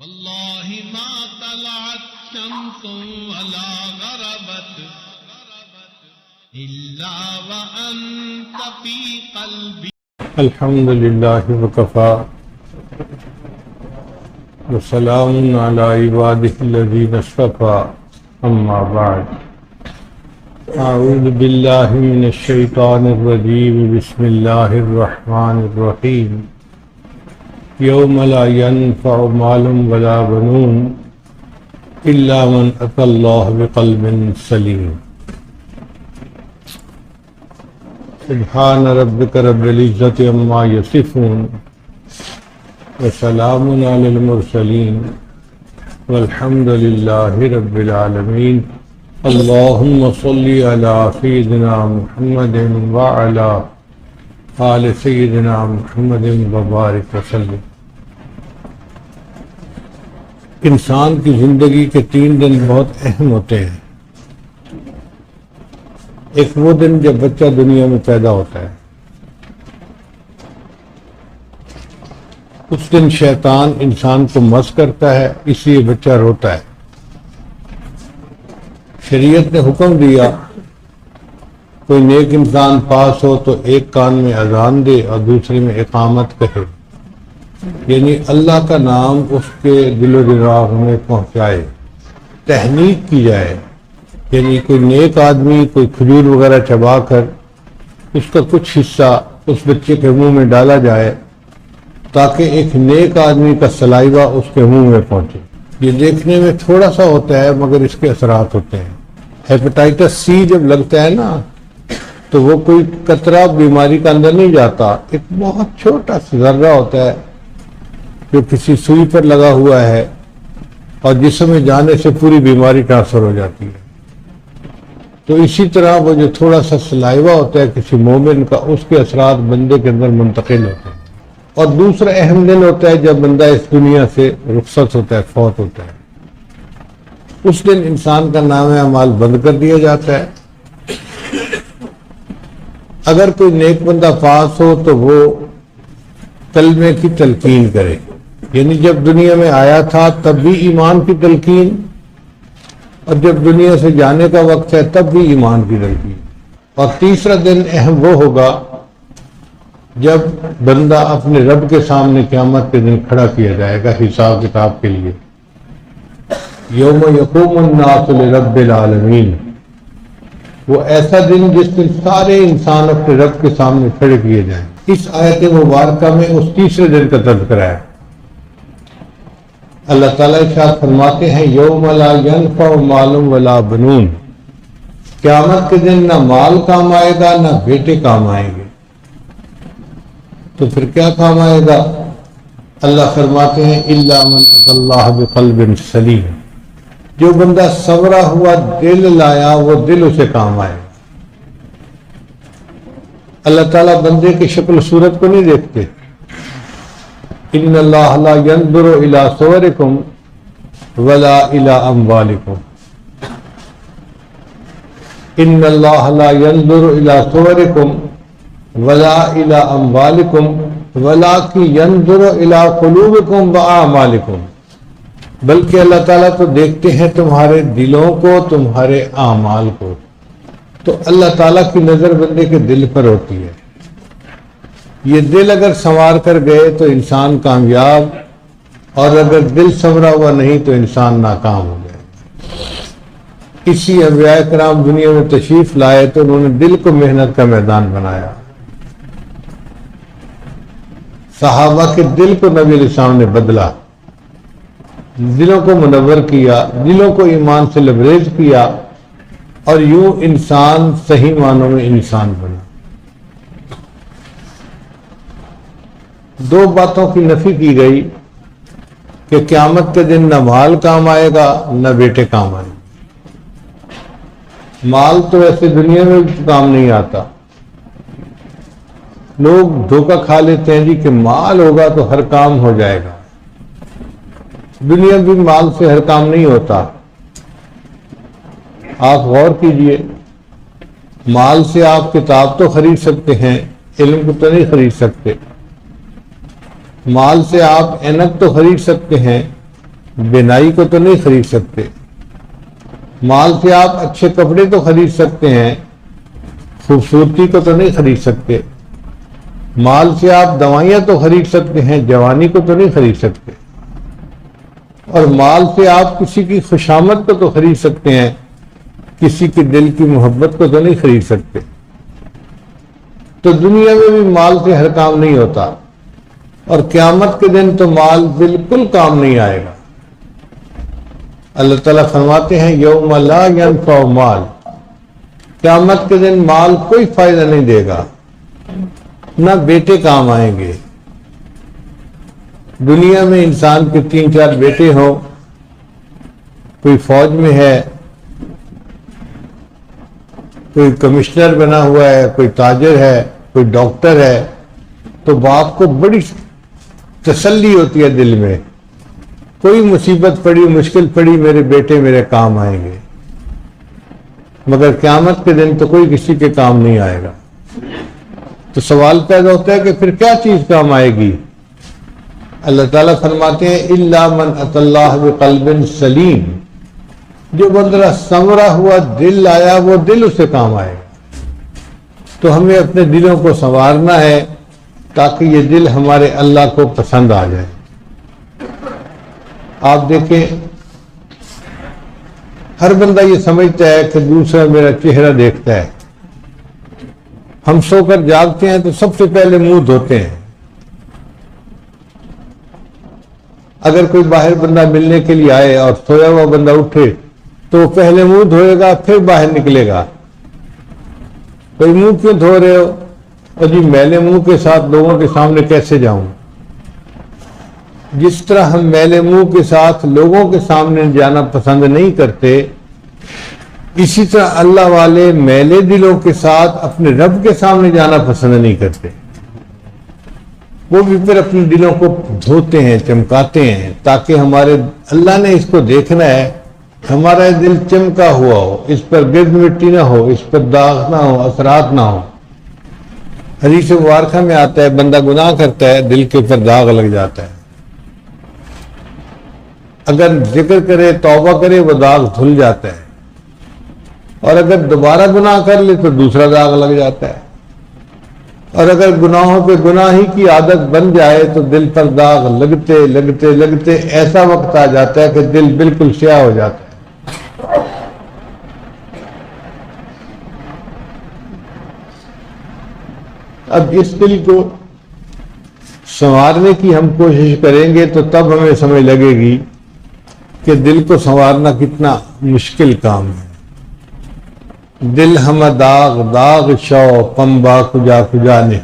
والله ما طلعت شمس ولا غربت إلا وأنت في قلبي. الحمد لله وكفى وسلام على عباده الذين اصطفى أما بعد أعوذ بالله من الشيطان الرجيم بسم الله الرحمن الرحيم يوم لا ينفع مال ولا بنون إلا من أتى الله بقلب سليم. سبحان ربك رب العزة عما يصفون وسلام على المرسلين والحمد لله رب العالمين. اللهم صل على سيدنا محمد وعلى آل سيدنا محمد وبارك وسلم. انسان کی زندگی کے 3 دن بہت اہم ہوتے ہیں. ایک وہ دن جب بچہ دنیا میں پیدا ہوتا ہے. اس دن شیطان انسان کو مس کرتا ہے، اس لیے بچہ روتا ہے. شریعت نے حکم دیا کوئی نیک انسان پاس ہو تو ایک کان میں اذان دے اور دوسرے میں اقامت کہے، یعنی اللہ کا نام اس کے دل و دماغ میں پہنچائے، تحنیک کی جائے. یعنی کوئی نیک آدمی کوئی کھجور وغیرہ چبا کر اس کا کچھ حصہ اس بچے کے منہ میں ڈالا جائے تاکہ ایک نیک آدمی کا سلائیوا اس کے منہ میں پہنچے. یہ دیکھنے میں تھوڑا سا ہوتا ہے مگر اس کے اثرات ہوتے ہیں. ہیپاٹائٹس سی جب لگتا ہے نا تو وہ کوئی قطرہ بیماری کا اندر نہیں جاتا، ایک بہت چھوٹا سا ذرہ ہوتا ہے جو کسی سوئی پر لگا ہوا ہے اور جسم میں جانے سے پوری بیماری ٹرانسفر ہو جاتی ہے. تو اسی طرح وہ جو تھوڑا سا سلائیوا ہوتا ہے کسی مومن کا، اس کے اثرات بندے کے اندر منتقل ہوتے ہیں. اور دوسرا اہم دن ہوتا ہے جب بندہ اس دنیا سے رخصت ہوتا ہے، فوت ہوتا ہے. اس دن انسان کا نام اعمال بند کر دیا جاتا ہے. اگر کوئی نیک بندہ پاس ہو تو وہ کلمے کی تلقین کرے، یعنی جب دنیا میں آیا تھا تب بھی ایمان کی تلقین، اور جب دنیا سے جانے کا وقت ہے تب بھی ایمان کی تلقین. اور تیسرا دن اہم وہ ہوگا جب بندہ اپنے رب کے سامنے قیامت کے دن کھڑا کیا جائے گا حساب کتاب کے لیے. یوم یقوم الناس لرب العالمین، وہ ایسا دن جس دن سارے انسان اپنے رب کے سامنے کھڑے کیے جائیں. اس آیت مبارکہ میں اس تیسرے دن کا تذکرہ ہے. اللہ تعالیٰ ارشاد فرماتے ہیں یوم لا ینفع مال ولا بنون، قیامت کے دن نہ مال کام آئے گا نہ بیٹے کام آئیں گے. تو پھر کیا کام آئے گا؟ اللہ فرماتے ہیں الا من اتی اللہ بقلب سلیم، جو بندہ سنورا ہوا دل لایا وہ دل اسے کام آئے. اللہ تعالیٰ بندے کی شکل و صورت کو نہیں دیکھتے. ان اللہ لا ينظر الى صورکم ولا الى اموالکم، ان اللہ لا ينظر الى صورکم ولا الى اموالکم ولکن ينظر الى قلوبکم واعمالکم، بلکہ اللہ تعالیٰ تو دیکھتے ہیں تمہارے دلوں کو، تمہارے اعمال کو. تو اللہ تعالیٰ کی نظر بندے کے دل پر ہوتی ہے. یہ دل اگر سنوار کر گئے تو انسان کامیاب، اور اگر دل سنورا ہوا نہیں تو انسان ناکام ہو گئے. اسی انبیاء کرام دنیا میں تشریف لائے تو انہوں نے دل کو محنت کا میدان بنایا. صحابہ کے دل کو نبی علیہ السلام نے بدلا، دلوں کو منور کیا، دلوں کو ایمان سے لبریز کیا، اور یوں انسان صحیح معنوں میں انسان بنا. 2 باتوں کی نفی کی گئی کہ قیامت کے دن نہ مال کام آئے گا نہ بیٹے کام آئیں گے. مال تو ایسے دنیا میں کام نہیں آتا. لوگ دھوکہ کھا لیتے ہیں جی کہ مال ہوگا تو ہر کام ہو جائے گا. دنیا بھی مال سے ہر کام نہیں ہوتا. آپ غور کیجئے، مال سے آپ کتاب تو خرید سکتے ہیں، علم کو تو نہیں خرید سکتے. مال سے آپ اینک تو خرید سکتے ہیں بینائی کو تو نہیں خرید سکتے، مال سے آپ اچھے کپڑے تو خرید سکتے ہیں، خوبصورتی کو تو نہیں خرید سکتے، مال سے آپ دوائیاں تو خرید سکتے ہیں، جوانی کو تو نہیں خرید سکتے، اور مال سے آپ کسی کی خوشامد کو تو خرید سکتے ہیں، کسی کے دل کی محبت کو تو نہیں خرید سکتے۔ تو دنیا میں بھی مال سے ہر کام نہیں ہوتا، اور قیامت کے دن تو مال بالکل کام نہیں آئے گا۔ اللہ تعالیٰ فرماتے ہیں یوم لا ینفع مال، قیامت کے دن مال کوئی فائدہ نہیں دے گا، نہ بیٹے کام آئیں گے۔ دنیا میں انسان کے 3-4 بیٹے ہوں، کوئی فوج میں ہے، کوئی کمشنر بنا ہوا ہے، کوئی تاجر ہے، کوئی ڈاکٹر ہے، تو باپ کو بڑی تسلی ہوتی ہے دل میں، کوئی مصیبت پڑی، مشکل پڑی، میرے بیٹے میرے کام آئیں گے۔ مگر قیامت کے دن تو کوئی کسی کے کام نہیں آئے گا۔ تو سوال پیدا ہوتا ہے کہ پھر کیا چیز کام آئے گی؟ اللہ تعالیٰ فرماتے ہیں الا من اتى اللہ بقلب سلیم، جو بندہ سنورا ہوا دل آیا وہ دل اسے کام آئے گا۔ تو ہمیں اپنے دلوں کو سنوارنا ہے تاکہ یہ دل ہمارے اللہ کو پسند آ جائے۔ آپ دیکھیں ہر بندہ یہ سمجھتا ہے کہ دوسرا میرا چہرہ دیکھتا ہے۔ ہم سو کر جاگتے ہیں تو سب سے پہلے منہ دھوتے ہیں۔ اگر کوئی باہر بندہ ملنے کے لیے آئے اور سویا ہوا بندہ اٹھے تو وہ پہلے منہ دھوئے گا پھر باہر نکلے گا۔ کوئی منہ کیوں دھو رہے ہو؟ اور جی میلے منہ کے ساتھ لوگوں کے سامنے کیسے جاؤں؟ جس طرح ہم میلے منہ کے ساتھ لوگوں کے سامنے جانا پسند نہیں کرتے، اسی طرح اللہ والے میلے دلوں کے ساتھ اپنے رب کے سامنے جانا پسند نہیں کرتے۔ وہ بھی پھر اپنے دلوں کو دھوتے ہیں، چمکاتے ہیں، تاکہ ہمارے اللہ نے اس کو دیکھنا ہے، ہمارا دل چمکا ہوا ہو، اس پر گرد مٹی نہ ہو، اس پر داغ نہ ہو، اثرات نہ ہو۔ حدیث مبارکہ میں آتا ہے بندہ گناہ کرتا ہے دل کے اوپر داغ لگ جاتا ہے، اگر ذکر کرے توبہ کرے وہ داغ دھل جاتا ہے، اور اگر دوبارہ گناہ کر لے تو دوسرا داغ لگ جاتا ہے، اور اگر گناہوں پہ گناہ ہی کی عادت بن جائے تو دل پر داغ لگتے لگتے لگتے ایسا وقت آ جاتا ہے کہ دل بالکل سیاہ ہو جاتا ہے۔ اب اس دل کو سنوارنے کی ہم کوشش کریں گے تو تب ہمیں سمجھ لگے گی کہ دل کو سنوارنا کتنا مشکل کام ہے۔ دل ہم داغ داغ شو پمبا کجا کجا نے،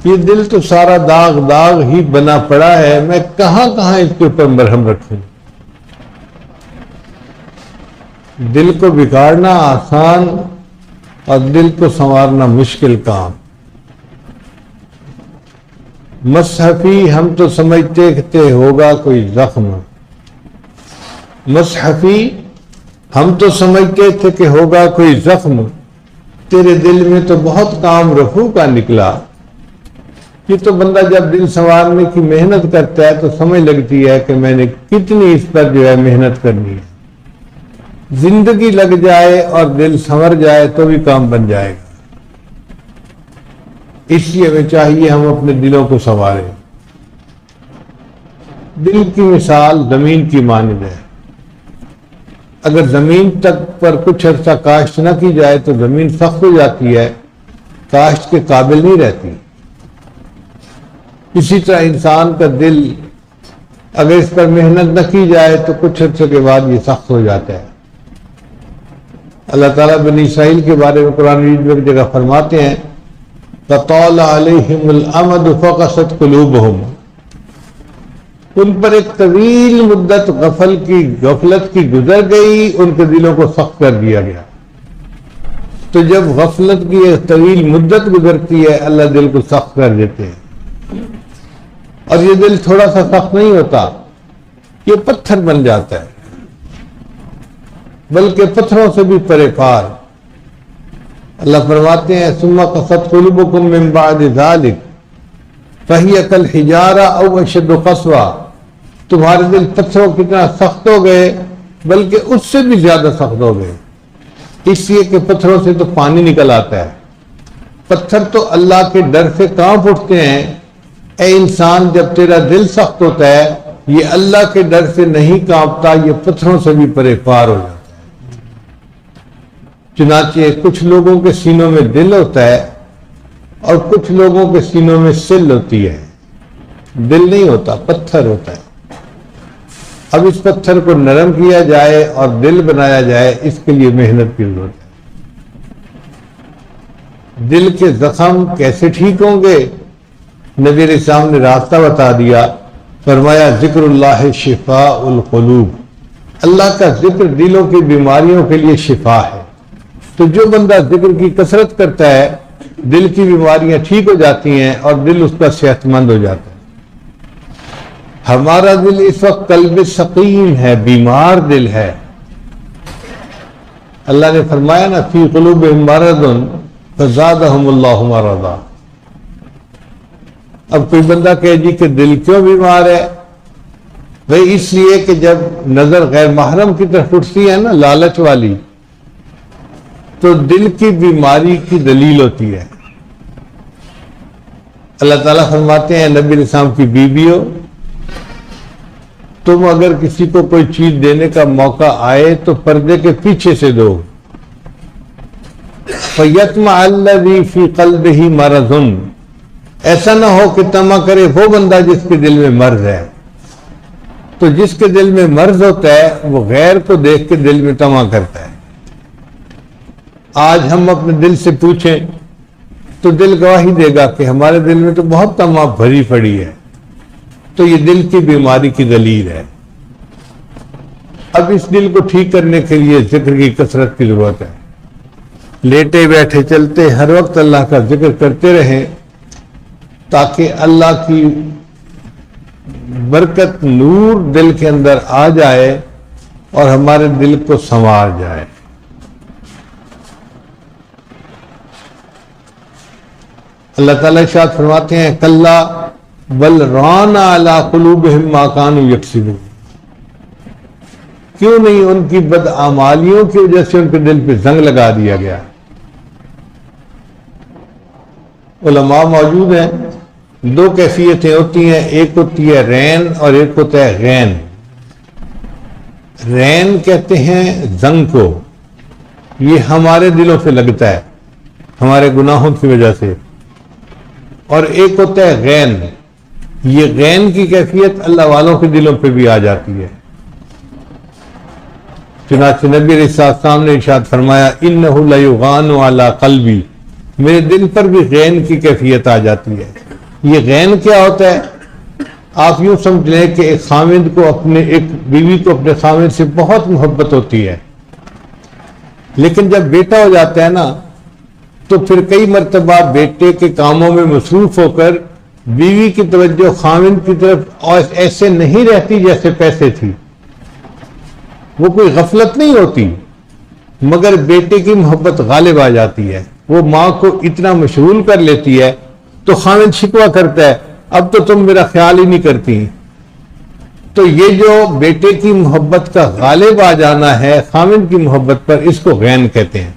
یہ دل تو سارا داغ داغ ہی بنا پڑا ہے، میں کہاں کہاں اس کے اوپر مرہم رکھوں۔ دل کو بگاڑنا آسان اور دل کو سنوارنا مشکل کام۔ مصحفی ہم تو سمجھتے کہ ہوگا کوئی زخم، مصحفی ہم تو سمجھتے تھے کہ ہوگا کوئی زخم، تیرے دل میں تو بہت کام رفو کا نکلا۔ یہ تو بندہ جب دل سنوارنے کی محنت کرتا ہے تو سمجھ لگتی ہے کہ میں نے کتنی اس پر جو ہے محنت کرنی ہے۔ زندگی لگ جائے اور دل سنور جائے تو بھی کام بن جائے گا۔ اس لیے ہمیں چاہیے ہم اپنے دلوں کو سنواریں۔ دل کی مثال زمین کی مانند ہے، اگر زمین تک پر کچھ عرصہ کاشت نہ کی جائے تو زمین سخت ہو جاتی ہے، کاشت کے قابل نہیں رہتی۔ اسی طرح انسان کا دل اگر اس پر محنت نہ کی جائے تو کچھ عرصے کے بعد یہ سخت ہو جاتا ہے۔ اللہ تعالیٰ بنی اسرائیل کے بارے میں قرآن مجید میں ایک جگہ فرماتے ہیں فَطَالَ عَلَيْهِمُ الْأَمَدُ فَقَسَتْ قُلُوبُهُمْ، ان پر ایک طویل مدت غفلت کی گزر گئی، ان کے دلوں کو سخت کر دیا گیا۔ تو جب غفلت کی ایک طویل مدت گزرتی ہے اللہ دل کو سخت کر دیتے ہیں، اور یہ دل تھوڑا سا سخت نہیں ہوتا، یہ پتھر بن جاتا ہے، بلکہ پتھروں سے بھی پرے پار۔ اللہ فرماتے ہیں ثم قست قلوبکم من بعد ذلک فہی کالحجارہ او اشد قسوہ، تمہارے دل پتھروں کتنا سخت ہو گئے، بلکہ اس سے بھی زیادہ سخت ہو گئے، اس لیے کہ پتھروں سے تو پانی نکل آتا ہے۔ پتھر تو اللہ کے ڈر سے کانپ اٹھتے ہیں۔ اے انسان، جب تیرا دل سخت ہوتا ہے، یہ اللہ کے ڈر سے نہیں کانپتا، یہ پتھروں سے بھی پرے پار ہو جاتا ہے۔ چنانچہ کچھ لوگوں کے سینوں میں دل ہوتا ہے اور کچھ لوگوں کے سینوں میں سل ہوتی ہے، دل نہیں ہوتا، پتھر ہوتا ہے۔ اب اس پتھر کو نرم کیا جائے اور دل بنایا جائے، اس کے لیے محنت کی ضرورت ہے۔ دل کے زخم کیسے ٹھیک ہوں گے؟ نبی علیہ السلام نے راستہ بتا دیا، فرمایا ذکر اللہ شفاء القلوب، اللہ کا ذکر دلوں کی بیماریوں کے لیے شفا ہے۔ تو جو بندہ ذکر کی کثرت کرتا ہے، دل کی بیماریاں ٹھیک ہو جاتی ہیں اور دل اس کا صحت مند ہو جاتا ہے۔ ہمارا دل اس وقت قلب سقیم ہے، بیمار دل ہے۔ اللہ نے فرمایا نا فی قلوبہم مرض فزادہم اللہ مرضا۔ اب کوئی بندہ کہے جی کہ دل کیوں بیمار ہے؟ بھئی اس لیے کہ جب نظر غیر محرم کی طرف اٹھتی ہے نا، لالچ والی، تو دل کی بیماری کی دلیل ہوتی ہے۔ اللہ تعالیٰ فرماتے ہیں نبی علیہ السلام کی بیویوں، تم اگر کسی کو کوئی چیز دینے کا موقع آئے تو پردے کے پیچھے سے دو۔ فَيَطْمَعَ الَّذِي فِي قَلْبِهِ مَرَضٌ، ایسا نہ ہو کہ طمع کرے وہ بندہ جس کے دل میں مرض ہے۔ تو جس کے دل میں مرض ہوتا ہے وہ غیر کو دیکھ کے دل میں طمع کرتا ہے۔ آج ہم اپنے دل سے پوچھیں تو دل گواہی دے گا کہ ہمارے دل میں تو بہت طمع بھری پڑی ہے۔ تو یہ دل کی بیماری کی دلیل ہے۔ اب اس دل کو ٹھیک کرنے کے لیے ذکر کی کثرت کی ضرورت ہے۔ لیٹے بیٹھے چلتے ہر وقت اللہ کا ذکر کرتے رہیں تاکہ اللہ کی برکت نور دل کے اندر آ جائے اور ہمارے دل کو سنوار جائے۔ اللہ تعالیٰ ارشاد فرماتے ہیں کلا بل ران علی قلوبہم ما کانوا یکسبون، کیوں نہیں ان کی بدعمالیوں کی وجہ سے ان کے دل پہ زنگ لگا دیا گیا۔ علماء موجود ہیں، دو کیفیتیں ہوتی ہیں، ایک ہوتی ہے رین اور ایک ہوتا ہے غین۔ رین کہتے ہیں زنگ کو، یہ ہمارے دلوں پہ لگتا ہے ہمارے گناہوں کی وجہ سے، اور ایک ہوتا ہے غین، یہ غین کی کیفیت اللہ والوں کے دلوں پہ بھی آ جاتی ہے۔ چنانچہ نبی علیہ السلام نے ارشاد فرمایا انہ لیغان علی قلبی، میرے دل پر بھی غین کی کیفیت آ جاتی ہے۔ یہ غین کیا ہوتا ہے؟ آپ یوں سمجھ لیں کہ ایک خاوند کو ایک بیوی کو اپنے خاوند سے بہت محبت ہوتی ہے، لیکن جب بیٹا ہو جاتا ہے نا تو پھر کئی مرتبہ بیٹے کے کاموں میں مصروف ہو کر بیوی کی توجہ خاوند کی طرف ایسے نہیں رہتی جیسے پیسے تھی۔ وہ کوئی غفلت نہیں ہوتی، مگر بیٹے کی محبت غالب آ جاتی ہے، وہ ماں کو اتنا مشغول کر لیتی ہے تو خاوند شکوہ کرتا ہے اب تو تم میرا خیال ہی نہیں کرتی۔ تو یہ جو بیٹے کی محبت کا غالب آ جانا ہے خاوند کی محبت پر، اس کو غین کہتے ہیں۔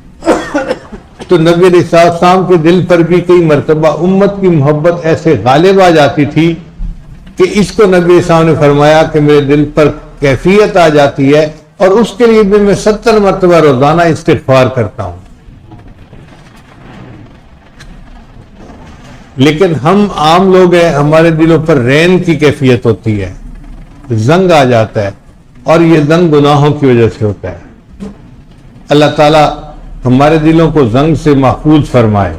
تو نبی علیہ السلام کے دل پر بھی کئی مرتبہ امت کی محبت ایسے غالب آ جاتی تھی کہ اس کو نبی علیہ السلام نے فرمایا کہ میرے دل پر کیفیت آ جاتی ہے، اور اس کے لیے بھی میں 70 مرتبہ روزانہ استغفار کرتا ہوں۔ لیکن ہم عام لوگ ہیں، ہمارے دلوں پر رین کی کیفیت ہوتی ہے، زنگ آ جاتا ہے، اور یہ زنگ گناہوں کی وجہ سے ہوتا ہے۔ اللہ تعالیٰ ہمارے دلوں کو زنگ سے محفوظ فرمائے۔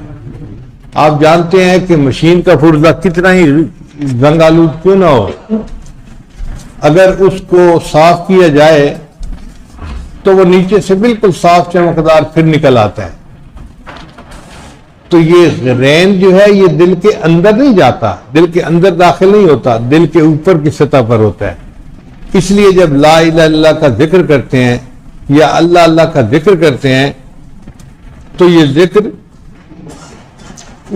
آپ جانتے ہیں کہ مشین کا پرزہ کتنا ہی زنگ آلود کیوں نہ ہو، اگر اس کو صاف کیا جائے تو وہ نیچے سے بالکل صاف چمکدار پھر نکل آتا ہے۔ تو یہ رین جو ہے یہ دل کے اندر نہیں جاتا، دل کے اندر داخل نہیں ہوتا، دل کے اوپر کی سطح پر ہوتا ہے۔ اس لیے جب لا الہ الا اللہ کا ذکر کرتے ہیں یا اللہ اللہ کا ذکر کرتے ہیں تو یہ ذکر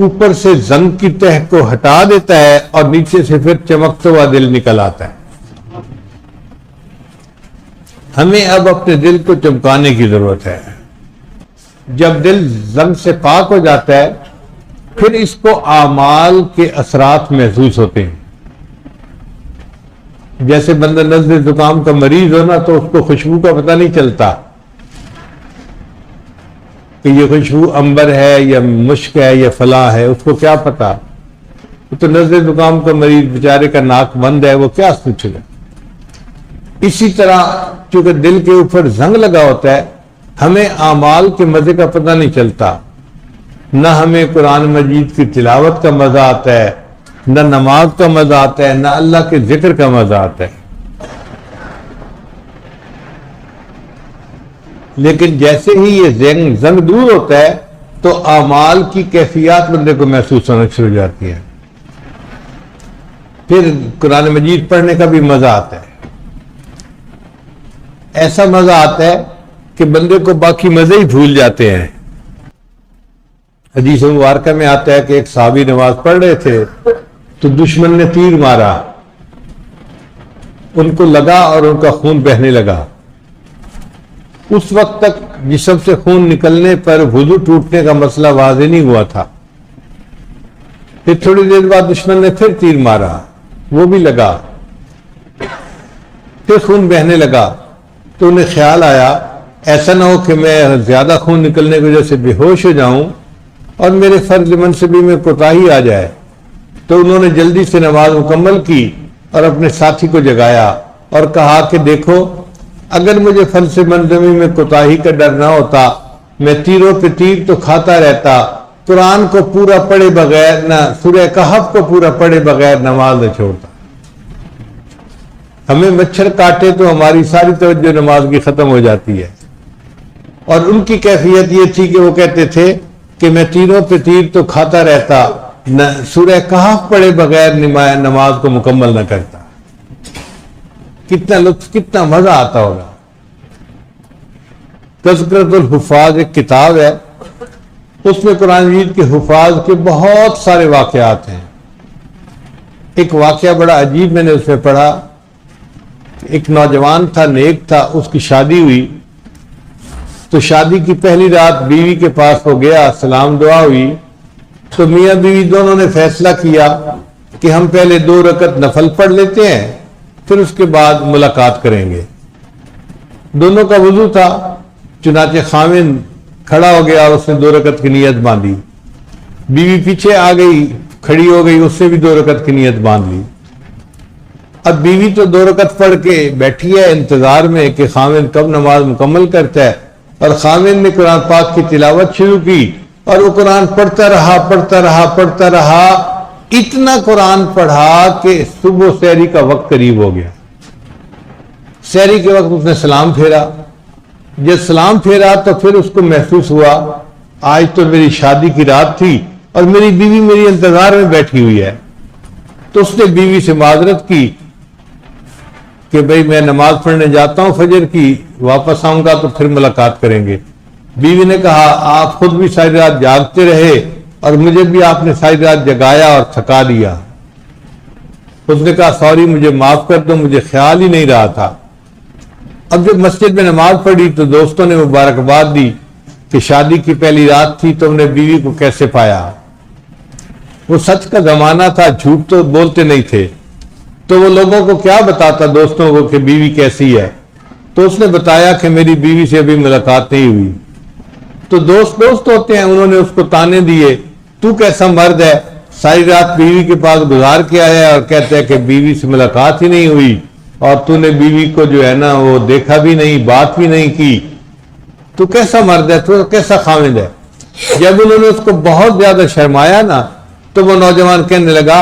اوپر سے زنگ کی تہ کو ہٹا دیتا ہے اور نیچے سے پھر چمکتا ہوا دل نکل آتا ہے۔ ہمیں اب اپنے دل کو چمکانے کی ضرورت ہے. جب دل زنگ سے پاک ہو جاتا ہے پھر اس کو اعمال کے اثرات محسوس ہوتے ہیں. جیسے بندہ نزلہ زکام کا مریض ہونا تو اس کو خوشبو کا پتہ نہیں چلتا کہ یہ خوشبو عنبر ہے یا مشک ہے یا فلاں ہے، اس کو کیا پتا. تو نزلہ زکام کا مریض بیچارے کا ناک بند ہے، وہ کیا سوچے گا. اسی طرح چونکہ دل کے اوپر زنگ لگا ہوتا ہے ہمیں اعمال کے مزے کا پتہ نہیں چلتا. نہ ہمیں قرآن مجید کی تلاوت کا مزہ آتا ہے، نہ نماز کا مزہ آتا ہے، نہ اللہ کے ذکر کا مزہ آتا ہے. لیکن جیسے ہی یہ زنگ دور ہوتا ہے تو اعمال کی کیفیات بندے کو محسوس ہونا شروع ہو جاتی ہے. پھر قرآن مجید پڑھنے کا بھی مزہ آتا ہے. ایسا مزہ آتا ہے کہ بندے کو باقی مزے ہی بھول جاتے ہیں. حدیث مبارکہ میں آتا ہے کہ ایک صحابی نماز پڑھ رہے تھے تو دشمن نے تیر مارا، ان کو لگا اور ان کا خون بہنے لگا. اس وقت تک جسم سے خون نکلنے پر وضو ٹوٹنے کا مسئلہ واضح نہیں ہوا تھا. پھر تھوڑی دیر بعد دشمن نے پھر تیر مارا، وہ بھی لگا، پھر خون بہنے لگا. تو انہیں خیال آیا ایسا نہ ہو کہ میں زیادہ خون نکلنے کی وجہ سے بے ہوش ہو جاؤں اور میرے فرض منصبی میں کوتاہی آ جائے. تو انہوں نے جلدی سے نماز مکمل کی اور اپنے ساتھی کو جگایا اور کہا کہ دیکھو اگر مجھے فرض منصبی میں کوتاہی کا ڈر نہ ہوتا میں تیروں پہ تیر تو کھاتا رہتا، قرآن کو پورا پڑھے بغیر نہ سورہ کہف کو پورا پڑھے بغیر نماز نہ چھوڑتا. ہمیں مچھر کاٹے تو ہماری ساری توجہ نماز کی ختم ہو جاتی ہے. اور ان کی کیفیت یہ تھی کہ وہ کہتے تھے کہ میں تیروں پہ تیر تو کھاتا رہتا، نہ سورہ کہف پڑھے بغیر نماز کو مکمل نہ کرتا. کتنا لطف، کتنا مزہ آتا ہوگا. تذکرۃ الحفاظ ایک کتاب ہے، اس میں قرآن مجید کے حفاظ کے بہت سارے واقعات ہیں. ایک واقعہ بڑا عجیب میں نے اس میں پڑھا. ایک نوجوان تھا، نیک تھا، اس کی شادی ہوئی تو شادی کی پہلی رات بیوی کے پاس ہو گیا، سلام دعا ہوئی تو میاں بیوی دونوں نے فیصلہ کیا کہ ہم پہلے 2 رکعت نفل پڑھ لیتے ہیں پھر اس کے بعد ملاقات کریں گے. دونوں کا وضو تھا، چنانچہ خاوند کھڑا ہو گیا اور اس نے 2 رکعت کی نیت باندھی. بیوی پیچھے آ گئی، کھڑی ہو گئی، اس نے بھی 2 رکعت کی نیت باندھ لی. اب بیوی تو 2 رکعت پڑھ کے بیٹھی ہے انتظار میں کہ خاوند کب نماز مکمل کرتا ہے، اور خاوند نے قرآن پاک کی تلاوت شروع کی اور وہ قرآن پڑھتا رہا، اتنا قرآن پڑھا کہ صبح سحری کا وقت قریب ہو گیا. سحری کے وقت اس نے سلام پھیرا. جب سلام پھیرا تو پھر اس کو محسوس ہوا آج تو میری شادی کی رات تھی اور میری بیوی میری انتظار میں بیٹھی ہوئی ہے. تو اس نے بیوی سے معذرت کی کہ بھئی میں نماز پڑھنے جاتا ہوں فجر کی، واپس آؤں گا تو پھر ملاقات کریں گے. بیوی نے کہا آپ خود بھی ساری رات جاگتے رہے اور مجھے بھی آپ نے ساری رات جگایا اور تھکا دیا. اس نے کہا سوری، مجھے معاف کر دو، مجھے خیال ہی نہیں رہا تھا. اب جب مسجد میں نماز پڑھی تو دوستوں نے مبارکباد دی کہ شادی کی پہلی رات تھی، تم نے بیوی کو کیسے پایا. وہ سچ کا زمانہ تھا، جھوٹ تو بولتے نہیں تھے، تو وہ لوگوں کو کیا بتاتا دوستوں کو کہ بیوی کیسی ہے. تو اس نے بتایا کہ میری بیوی سے ابھی ملاقات نہیں ہوئی. تو دوست ہوتے ہیں، انہوں نے اس کو تانے دیے، تو کیسا مرد ہے ساری رات بیوی کے پاس گزار کے آیا اور کہتا ہے کہ بیوی سے ملاقات ہی نہیں ہوئی اور تو نے بیوی کو جو ہے نا وہ دیکھا بھی نہیں، بات بھی نہیں کی. تو کیسا مرد ہے، تو کیسا خاوند ہے. جب انہوں نے اس کو بہت زیادہ شرمایا نا تو وہ نوجوان کہنے لگا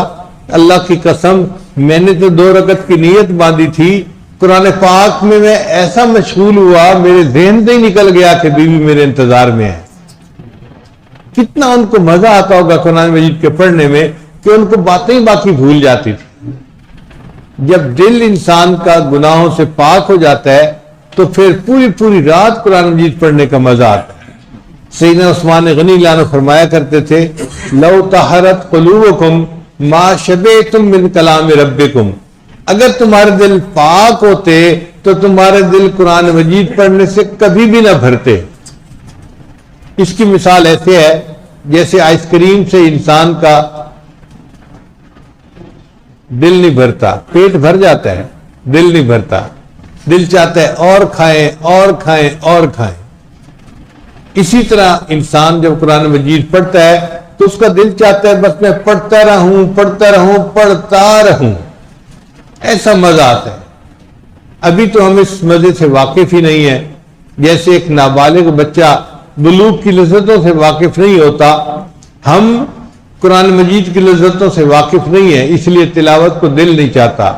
اللہ کی قسم میں نے تو 2 رکعت کی نیت باندھی تھی، قرآن پاک میں ایسا مشغول ہوا میرے ذہن سے ہی نکل گیا کہ بیوی میرے انتظار میں ہے. کتنا ان کو مزہ آتا ہوگا قرآن مجید کے پڑھنے میں کہ ان کو باتیں ہی باقی بھول جاتی تھی. جب دل انسان کا گناہوں سے پاک ہو جاتا ہے تو پھر پوری رات قرآن مجید پڑھنے کا مزہ آتا ہے. سیدنا عثمان غنی اللہ عنہ فرمایا کرتے تھے لو طہرت قلوبکم ما شبعتم من کلام ربکم، اگر تمہارے دل پاک ہوتے تو تمہارے دل قرآن مجید پڑھنے سے کبھی بھی نہ بھرتے۔ اس کی مثال ایسے ہے جیسے آئس کریم سے انسان کا دل نہیں بھرتا، پیٹ بھر جاتا ہے، دل نہیں بھرتا، دل چاہتا ہے اور کھائیں اور کھائیں اور کھائیں۔ اسی طرح انسان جب قرآن مجید پڑھتا ہے تو اس کا دل چاہتا ہے بس میں پڑھتا رہوں پڑھتا رہوں پڑھتا رہوں، ایسا مزہ آتا ہے۔ ابھی تو ہم اس مزے سے واقف ہی نہیں ہیں، جیسے ایک نابالغ بچہ بلوغ کی لذتوں سے واقف نہیں ہوتا، ہم قرآن مجید کی لذتوں سے واقف نہیں ہیں، اس لیے تلاوت کو دل نہیں چاہتا،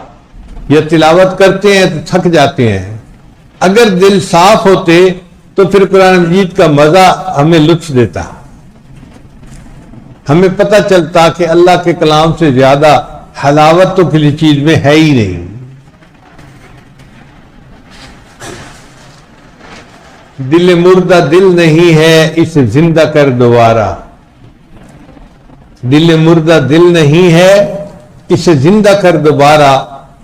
یا تلاوت کرتے ہیں تو تھک جاتے ہیں۔ اگر دل صاف ہوتے تو پھر قرآن مجید کا مزہ ہمیں لطف دیتا، ہمیں پتہ چلتا کہ اللہ کے کلام سے زیادہ حلاوت تو کسی چیز میں ہے ہی نہیں۔ دل مردہ دل نہیں ہے اسے زندہ کر دوبارہ، دل مردہ دل نہیں ہے اسے زندہ کر دوبارہ،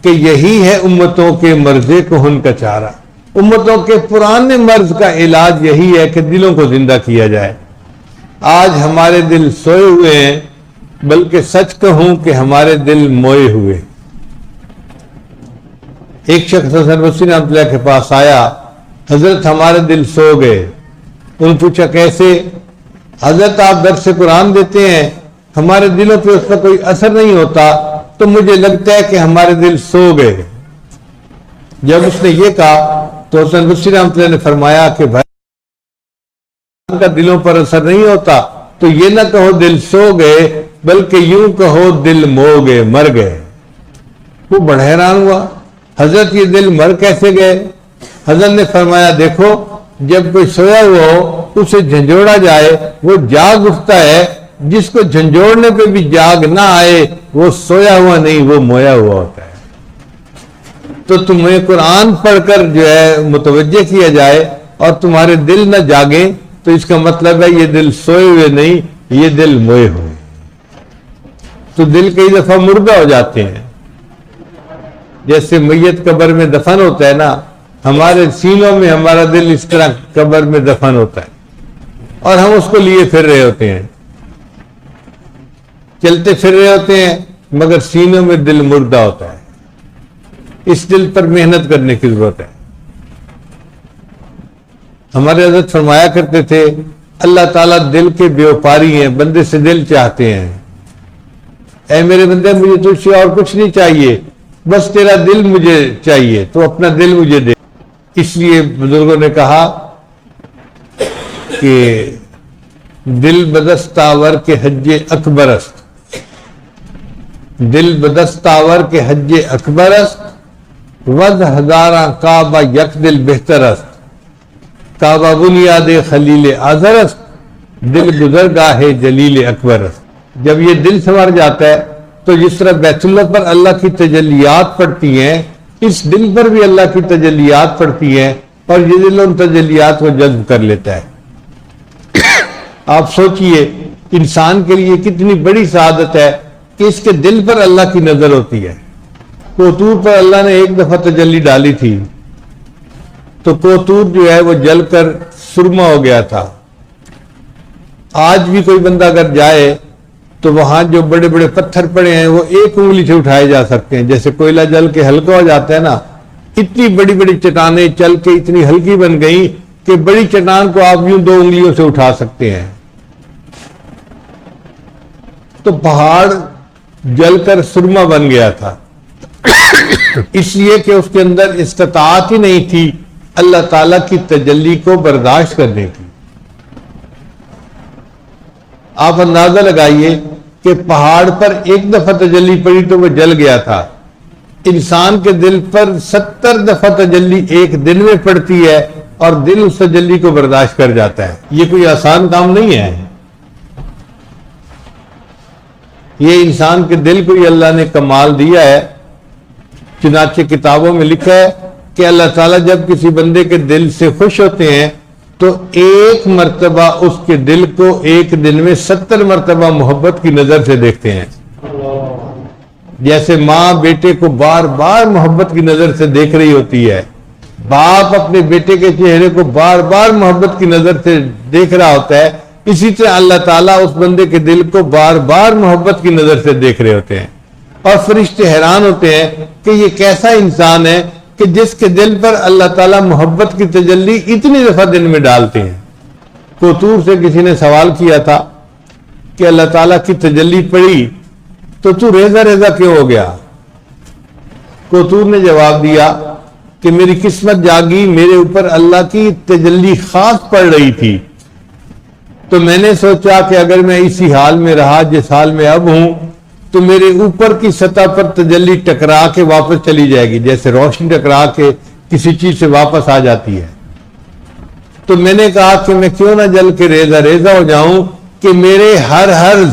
کہ یہی ہے امتوں کے مرضے کو ہن کا چارہ۔ امتوں کے پرانے مرض کا علاج یہی ہے کہ دلوں کو زندہ کیا جائے۔ آج ہمارے دل سوئے ہوئے ہیں، بلکہ سچ کہوں کہ ہمارے دل موئے ہوئے۔ ایک شخص حسن بصری رحمۃ اللہ کے پاس آیا، حضرت ہمارے دل سو گئے۔ انہوں نے پوچھا کیسے؟ حضرت آپ درس قرآن دیتے ہیں، ہمارے دلوں پہ اس کا کوئی اثر نہیں ہوتا، تو مجھے لگتا ہے کہ ہمارے دل سو گئے۔ جب اس نے یہ کہا تو حسن بصری رحمۃ اللہ نے فرمایا کہ بھائی کا دلوں پر اثر نہیں ہوتا تو یہ نہ کہو دل سو گئے، بلکہ یوں کہو دل مو گئے، مر گئے۔ وہ بڑا حیران ہوا، حضرت یہ دل مر کیسے گئے؟ حضرت نے فرمایا دیکھو، جب کوئی سویا ہوا ہو اسے جھنجھوڑا جائے وہ جاگ اٹھتا ہے، جس کو جھنجھوڑنے پہ بھی جاگ نہ آئے وہ سویا ہوا نہیں، وہ مویا ہوا ہوتا ہے۔ تو تمہیں قرآن پڑھ کر جو ہے متوجہ کیا جائے اور تمہارے دل نہ جاگیں تو اس کا مطلب ہے یہ دل سوئے ہوئے نہیں، یہ دل موئے ہوئے۔ تو دل کئی دفعہ مردہ ہو جاتے ہیں، جیسے میت قبر میں دفن ہوتا ہے نا، ہمارے سینوں میں ہمارا دل اس طرح قبر میں دفن ہوتا ہے اور ہم اس کو لیے پھر رہے ہوتے ہیں، چلتے پھر رہے ہوتے ہیں، مگر سینوں میں دل مردہ ہوتا ہے۔ اس دل پر محنت کرنے کی ضرورت ہے۔ ہمارے حضرت فرمایا کرتے تھے اللہ تعالیٰ دل کے بیوپاری ہیں، بندے سے دل چاہتے ہیں۔ اے میرے بندے مجھے تجھ سے اور کچھ نہیں چاہیے، بس تیرا دل مجھے چاہیے، تو اپنا دل مجھے دے۔ اس لیے بزرگوں نے کہا کہ دل بدستاور کے حج اکبر است، دل بدستاور کے حج اکبر است، وز ہزاراں کعبہ یک دل بہتر است، کعبہ بنیاد خلیل آزر است، دل گزرگاہ جلیل اکبر است۔ جب یہ دل سنور جاتا ہے تو جس طرح بیت اللہ پر اللہ کی تجلیات پڑتی ہیں، اس دل پر بھی اللہ کی تجلیات پڑتی ہیں، اور یہ دل ان تجلیات کو جذب کر لیتا ہے۔ آپ سوچئے انسان کے لیے کتنی بڑی سعادت ہے کہ اس کے دل پر اللہ کی نظر ہوتی ہے۔ کوتور پر اللہ نے ایک دفعہ تجلی ڈالی تھی تو کوتور جو ہے وہ جل کر سرما ہو گیا تھا۔ آج بھی کوئی بندہ اگر جائے تو وہاں جو بڑے بڑے پتھر پڑے ہیں وہ ایک انگلی سے اٹھائے جا سکتے ہیں، جیسے کوئلہ جل کے ہلکا ہو جاتا ہے نا، اتنی بڑی بڑی چٹانیں چل کے اتنی ہلکی بن گئی کہ بڑی چٹان کو آپ یوں 2 انگلیوں سے اٹھا سکتے ہیں۔ تو پہاڑ جل کر سرما بن گیا تھا، اس لیے کہ اس کے اندر استطاعت ہی نہیں تھی اللہ تعالی کی تجلی کو برداشت کرنے کی۔ آپ اندازہ لگائیے کہ پہاڑ پر ایک دفعہ تجلی پڑی تو وہ جل گیا تھا، انسان کے دل پر 70 دفعہ تجلی ایک دن میں پڑتی ہے اور دل اس تجلی کو برداشت کر جاتا ہے۔ یہ کوئی آسان کام نہیں ہے۔ یہ انسان کے دل کو ہی اللہ نے کمال دیا ہے، چنانچہ کتابوں میں لکھا ہے کہ اللہ تعالیٰ جب کسی بندے کے دل سے خوش ہوتے ہیں تو ایک مرتبہ اس کے دل کو ایک دن میں 70 مرتبہ محبت کی نظر سے دیکھتے ہیں۔ جیسے ماں بیٹے کو بار بار محبت کی نظر سے دیکھ رہی ہوتی ہے، باپ اپنے بیٹے کے چہرے کو بار بار محبت کی نظر سے دیکھ رہا ہوتا ہے، اسی طرح اللہ تعالیٰ اس بندے کے دل کو بار بار محبت کی نظر سے دیکھ رہے ہوتے ہیں، اور فرشتے حیران ہوتے ہیں کہ یہ کیسا انسان ہے کہ جس کے دل پر اللہ تعالیٰ محبت کی تجلی اتنی دفعہ دن میں ڈالتے ہیں۔ کوتور سے کسی نے سوال کیا تھا کہ اللہ تعالیٰ کی تجلی پڑی تو ریزہ ریزہ کیوں ہو گیا؟ کوتور نے جواب دیا کہ میری قسمت جاگی، میرے اوپر اللہ کی تجلی خاص پڑ رہی تھی، تو میں نے سوچا کہ اگر میں اسی حال میں رہا جس حال میں اب ہوں تو میرے اوپر کی سطح پر تجلی ٹکرا کے واپس چلی جائے گی، جیسے روشنی ٹکرا کے کسی چیز سے واپس آ جاتی ہے۔ تو میں نے کہا کہ میں کیوں نہ جل کے ریزہ ریزہ ہو جاؤں کہ میرے ہر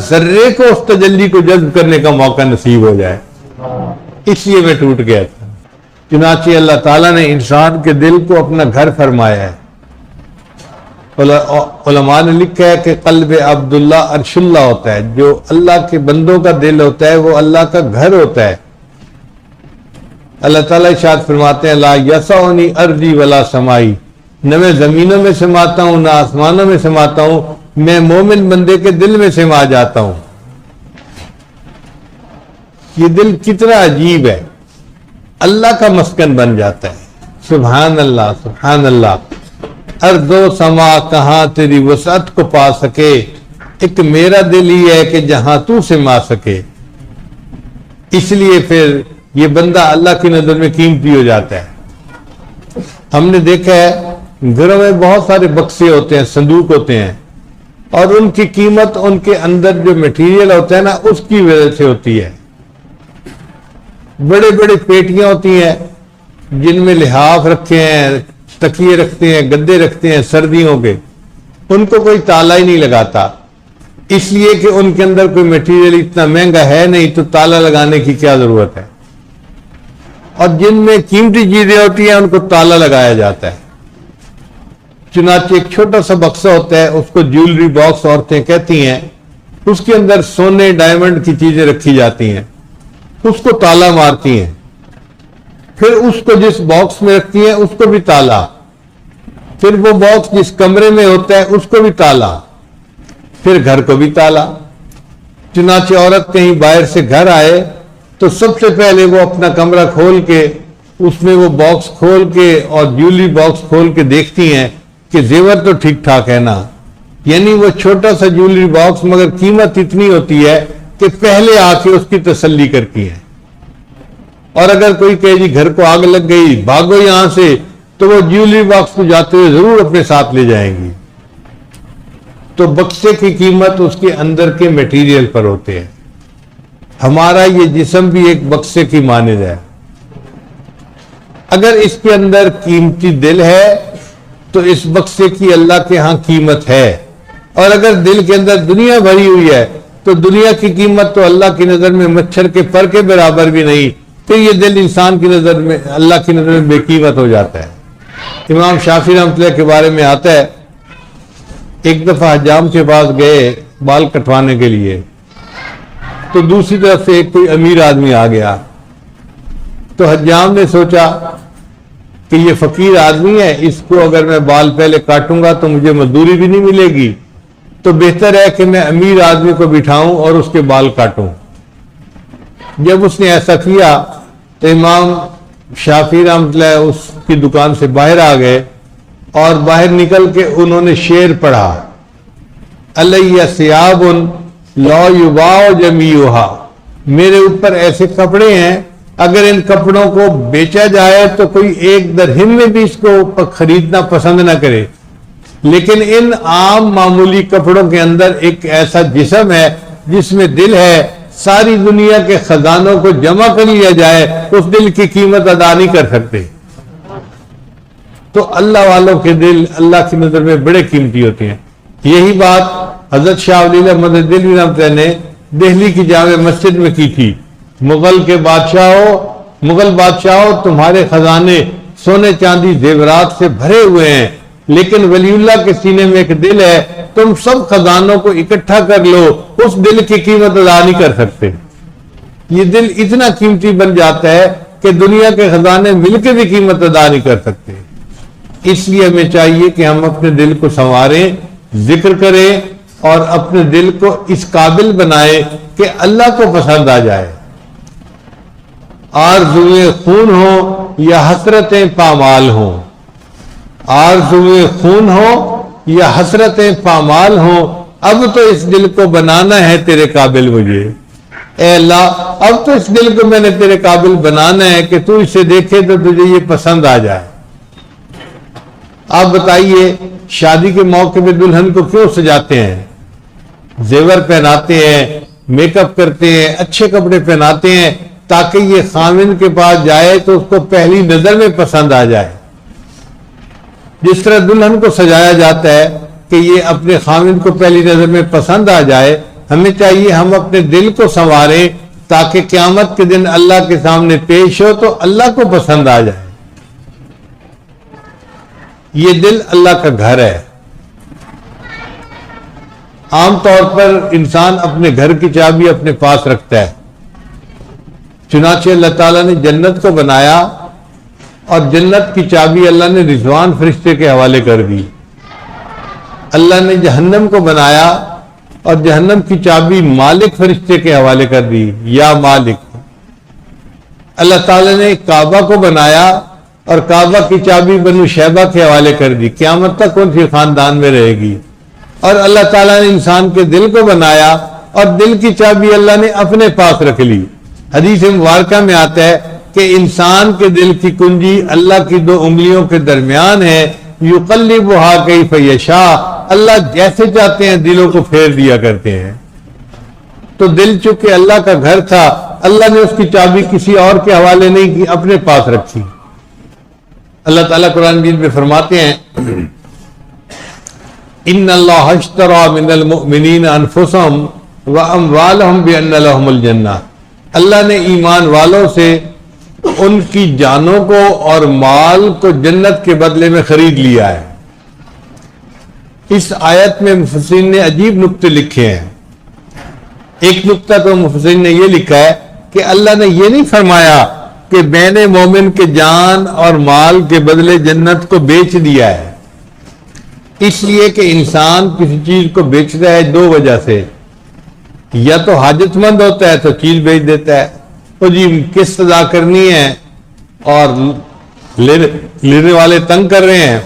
ذرے کو اس تجلی کو جذب کرنے کا موقع نصیب ہو جائے، اس لیے میں ٹوٹ گیا تھا۔ چنانچہ اللہ تعالیٰ نے انسان کے دل کو اپنا گھر فرمایا ہے۔ علماء نے لکھا ہے کہ قلب عبداللہ عرش اللہ ہوتا ہے، جو اللہ کے بندوں کا دل ہوتا ہے وہ اللہ کا گھر ہوتا ہے۔ اللہ تعالیٰ ارشاد فرماتے ہیں لا یسعنی ارضی ولا سمائی، نہ میں زمینوں میں سماتا ہوں نہ آسمانوں میں سماتا ہوں، میں مومن بندے کے دل میں سما جاتا ہوں۔ یہ دل کتنا عجیب ہے، اللہ کا مسکن بن جاتا ہے۔ سبحان اللہ سبحان اللہ، ارض و سما کہاں تیری وسعت کو پا سکے، ایک میرا دل ہی ہے کہ جہاں تو سما سکے۔ اس لیے پھر یہ بندہ اللہ کی نظر میں قیمتی ہو جاتا ہے۔ ہم نے دیکھا ہے گھروں میں بہت سارے بکسے ہوتے ہیں، صندوق ہوتے ہیں، اور ان کی قیمت ان کے اندر جو میٹیریل ہوتا ہے نا اس کی وجہ سے ہوتی ہے۔ بڑے بڑے پیٹیاں ہوتی ہیں جن میں لحاف رکھے ہیں، تکیے رکھتے ہیں، گدے رکھتے ہیں سردیوں کے، ان کو کوئی تالا ہی نہیں لگاتا، اس لیے کہ ان کے اندر کوئی میٹیریل اتنا مہنگا ہے نہیں، تو تالا لگانے کی کیا ضرورت ہے۔ اور جن میں قیمتی چیزیں ہوتی ہیں ان کو تالا لگایا جاتا ہے۔ چنانچہ ایک چھوٹا سا بکسا ہوتا ہے، اس کو جیولری باکس عورتیں کہتی ہیں، اس کے اندر سونے ڈائمنڈ کی چیزیں رکھی جاتی ہیں، اس کو تالا مارتی ہیں، پھر اس کو جس باکس میں رکھتی ہیں اس کو بھی تالا، پھر وہ باکس جس کمرے میں ہوتا ہے اس کو بھی تالا، پھر گھر کو بھی تالا۔ چنانچہ عورت کہیں باہر سے گھر آئے تو سب سے پہلے وہ اپنا کمرہ کھول کے اس میں وہ باکس کھول کے اور جیولری باکس کھول کے دیکھتی ہیں کہ زیور تو ٹھیک ٹھاک ہے نا، یعنی وہ چھوٹا سا جیولری باکس مگر قیمت اتنی ہوتی ہے کہ پہلے آ کے اس کی تسلی کرتی ہے۔ اور اگر کوئی کہے جی گھر کو آگ لگ گئی بھاگو یہاں سے، تو وہ جیولری باکس کو جاتے ہوئے ضرور اپنے ساتھ لے جائیں گی۔ تو بکسے کی قیمت اس کے اندر کے میٹیریل پر ہوتے ہیں۔ ہمارا یہ جسم بھی ایک بکسے کی مانند ہے، اگر اس کے اندر قیمتی دل ہے تو اس بکسے کی اللہ کے ہاں قیمت ہے، اور اگر دل کے اندر دنیا بھری ہوئی ہے تو دنیا کی قیمت تو اللہ کی نظر میں مچھر کے پر کے برابر بھی نہیں، پھر یہ دل انسان کی نظر میں اللہ کی نظر میں بے قیمت ہو جاتا ہے۔ امام شافعی رحمۃ اللہ کے بارے میں آتا ہے، ایک دفعہ حجام کے پاس گئے بال کٹوانے کے لیے، تو دوسری طرف سے ایک کوئی امیر آدمی آ گیا، تو حجام نے سوچا کہ یہ فقیر آدمی ہے، اس کو اگر میں بال پہلے کاٹوں گا تو مجھے مزدوری بھی نہیں ملے گی، تو بہتر ہے کہ میں امیر آدمی کو بٹھاؤں اور اس کے بال کاٹوں۔ جب اس نے ایسا کیا تو امام شافعی رحمۃ اللہ اس کی دکان سے باہر آ گئے، اور باہر نکل کے انہوں نے شعر پڑھا، علیہ ثیاب لا یباع جمیعھا، میرے اوپر ایسے کپڑے ہیں اگر ان کپڑوں کو بیچا جائے تو کوئی ایک درہم میں بھی اس کو خریدنا پسند نہ کرے، لیکن ان عام معمولی کپڑوں کے اندر ایک ایسا جسم ہے جس میں دل ہے، ساری دنیا کے خزانوں کو جمع کر لیا جائے اس دل کی قیمت ادا نہیں کر سکتے۔ تو اللہ والوں کے دل اللہ کی نظر میں بڑے قیمتی ہوتے ہیں۔ یہی بات حضرت شاہ ولی اللہ مدد دہلوی رحمۃ اللہ نے دہلی کی جامع مسجد میں کی تھی۔ مغل بادشاہوں تمہارے خزانے سونے چاندی زیورات سے بھرے ہوئے ہیں، لیکن ولی اللہ کے سینے میں ایک دل ہے، تم سب خزانوں کو اکٹھا کر لو، اس دل کی قیمت ادا نہیں کر سکتے۔ یہ دل اتنا قیمتی بن جاتا ہے کہ دنیا کے خزانے مل کے بھی قیمت ادا نہیں کر سکتے۔ اس لیے ہمیں چاہیے کہ ہم اپنے دل کو سنواریں، ذکر کریں اور اپنے دل کو اس قابل بنائیں کہ اللہ کو پسند آ جائے۔ آرزوئیں خون ہوں یا حسرتیں پامال ہوں، آرزوئیں خون ہو یا حسرتیں پامال ہوں، اب تو اس دل کو بنانا ہے تیرے قابل مجھے۔ اے اللہ اب تو اس دل کو میں نے تیرے قابل بنانا ہے کہ تو اسے دیکھے تو تجھے یہ پسند آ جائے۔ آپ بتائیے شادی کے موقع پہ دلہن کو کیوں سجاتے ہیں؟ زیور پہناتے ہیں، میک اپ کرتے ہیں، اچھے کپڑے پہناتے ہیں تاکہ یہ خاوند کے پاس جائے تو اس کو پہلی نظر میں پسند آ جائے۔ جس طرح دلہن کو سجایا جاتا ہے کہ یہ اپنے خاوند کو پہلی نظر میں پسند آ جائے، ہمیں چاہیے ہم اپنے دل کو سنواریں تاکہ قیامت کے دن اللہ کے سامنے پیش ہو تو اللہ کو پسند آ جائے۔ یہ دل اللہ کا گھر ہے۔ عام طور پر انسان اپنے گھر کی چابی اپنے پاس رکھتا ہے، چنانچہ اللہ تعالیٰ نے جنت کو بنایا اور جنت کی چابی اللہ نے رضوان فرشتے کے حوالے کر دی۔ اللہ نے جہنم کو بنایا اور جہنم کی چابی مالک فرشتے کے حوالے کر دی، یا مالک۔ اللہ تعالیٰ نے کعبہ کو بنایا اور کعبہ کی چابی بنو شیبہ کے حوالے کر دی، قیامت تک کون سی خاندان میں رہے گی۔ اور اللہ تعالیٰ نے انسان کے دل کو بنایا اور دل کی چابی اللہ نے اپنے پاس رکھ لی۔ حدیث مبارکہ میں آتا ہے کہ انسان کے دل کی کنجی اللہ کی دو انگلیوں کے درمیان ہے، یقلبھا کیف یشاء، اللہ جیسے چاہتے ہیں دلوں کو پھیر دیا کرتے ہیں۔ تو دل چونکہ اللہ کا گھر تھا، اللہ نے اس کی چابی کسی اور کے حوالے نہیں کی، اپنے پاس رکھی۔ اللہ تعالیٰ قرآن مجید میں فرماتے ہیں ان اللہ اشتری من المؤمنین انفسهم واموالهم بان لهم الجنہ، اللہ نے ایمان والوں سے ان کی جانوں کو اور مال کو جنت کے بدلے میں خرید لیا ہے۔ اس آیت میں مفسرین نے عجیب نقطے لکھے ہیں۔ ایک نقطہ تو مفسرین نے یہ لکھا ہے کہ اللہ نے یہ نہیں فرمایا کہ میں نے مومن کے جان اور مال کے بدلے جنت کو بیچ دیا ہے، اس لیے کہ انسان کسی چیز کو بیچتا ہے دو وجہ سے، یا تو حاجت مند ہوتا ہے تو چیز بیچ دیتا ہے، تو جی قسط ادا کرنی ہے اور لینے والے تنگ کر رہے ہیں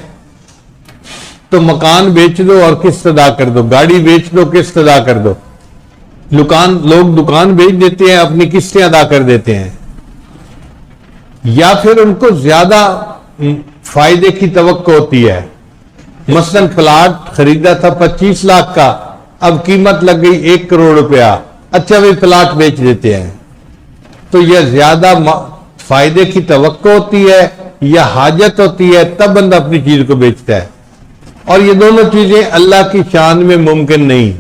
تو مکان بیچ دو اور قسط ادا کر دو، گاڑی بیچ دو قسط ادا کر دو، لوگ دکان بیچ دیتے ہیں اپنی قسطیں ادا کر دیتے ہیں، یا پھر ان کو زیادہ فائدے کی توقع ہوتی ہے۔ مثلا پلاٹ خریدا تھا 25 لاکھ کا، اب قیمت لگ گئی 1 کروڑ روپیہ، اچھا بھی پلاٹ بیچ دیتے ہیں، تو یہ زیادہ فائدے کی توقع ہوتی ہے یا حاجت ہوتی ہے، تب بندہ اپنی چیز کو بیچتا ہے۔ اور یہ دونوں چیزیں اللہ کی شان میں ممکن نہیں،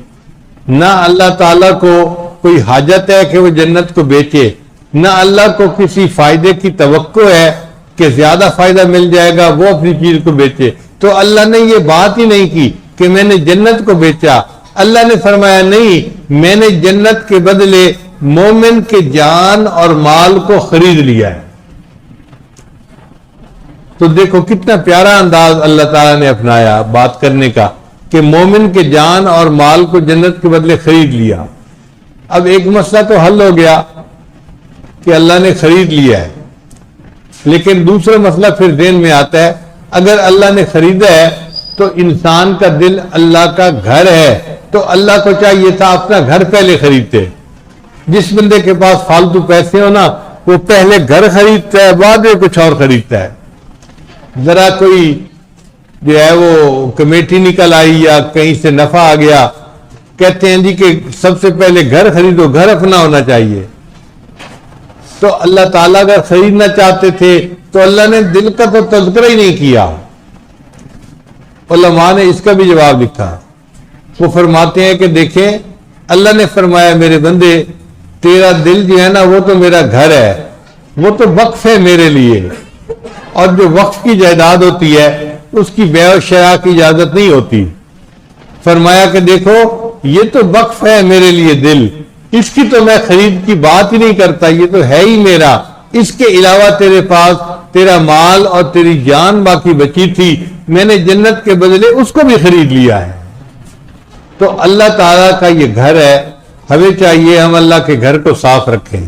نہ اللہ تعالیٰ کو کوئی حاجت ہے کہ وہ جنت کو بیچے، نہ اللہ کو کسی فائدے کی توقع ہے کہ زیادہ فائدہ مل جائے گا وہ اپنی چیز کو بیچے۔ تو اللہ نے یہ بات ہی نہیں کی کہ میں نے جنت کو بیچا، اللہ نے فرمایا نہیں، میں نے جنت کے بدلے مومن کے جان اور مال کو خرید لیا ہے۔ تو دیکھو کتنا پیارا انداز اللہ تعالیٰ نے اپنایا بات کرنے کا کہ مومن کے جان اور مال کو جنت کے بدلے خرید لیا۔ اب ایک مسئلہ تو حل ہو گیا کہ اللہ نے خرید لیا ہے، لیکن دوسرا مسئلہ پھر ذہن میں آتا ہے، اگر اللہ نے خریدا ہے تو انسان کا دل اللہ کا گھر ہے، تو اللہ کو چاہیے تھا اپنا گھر پہلے خریدتے۔ جس بندے کے پاس فالتو پیسے ہو نا، وہ پہلے گھر خریدتا ہے بعد میں کچھ اور خریدتا ہے۔ ذرا کوئی جو ہے وہ کمیٹی نکل آئی یا کہیں سے نفع آ گیا، کہتے ہیں جی کہ سب سے پہلے گھر خریدو، گھر اپنا ہونا چاہیے۔ تو اللہ تعالیٰ اگر خریدنا چاہتے تھے تو اللہ نے دل کا تو تذکرہ ہی نہیں کیا۔ علماء نے اس کا بھی جواب لکھا، وہ فرماتے ہیں کہ دیکھیں اللہ نے فرمایا میرے بندے تیرا دل جو ہے نا وہ تو میرا گھر ہے، وہ تو وقف ہے میرے لیے، اور جو وقف کی جائیداد ہوتی ہے اس کی بیع و شراء کی اجازت نہیں ہوتی۔ فرمایا کہ دیکھو یہ تو وقف ہے میرے لیے دل، اس کی تو میں خرید کی بات ہی نہیں کرتا، یہ تو ہے ہی میرا، اس کے علاوہ تیرے پاس تیرا مال اور تیری جان باقی بچی تھی، میں نے جنت کے بدلے اس کو بھی خرید لیا ہے۔ تو اللہ تعالیٰ کا یہ گھر ہے، ہمیں چاہیے ہم اللہ کے گھر کو صاف رکھیں۔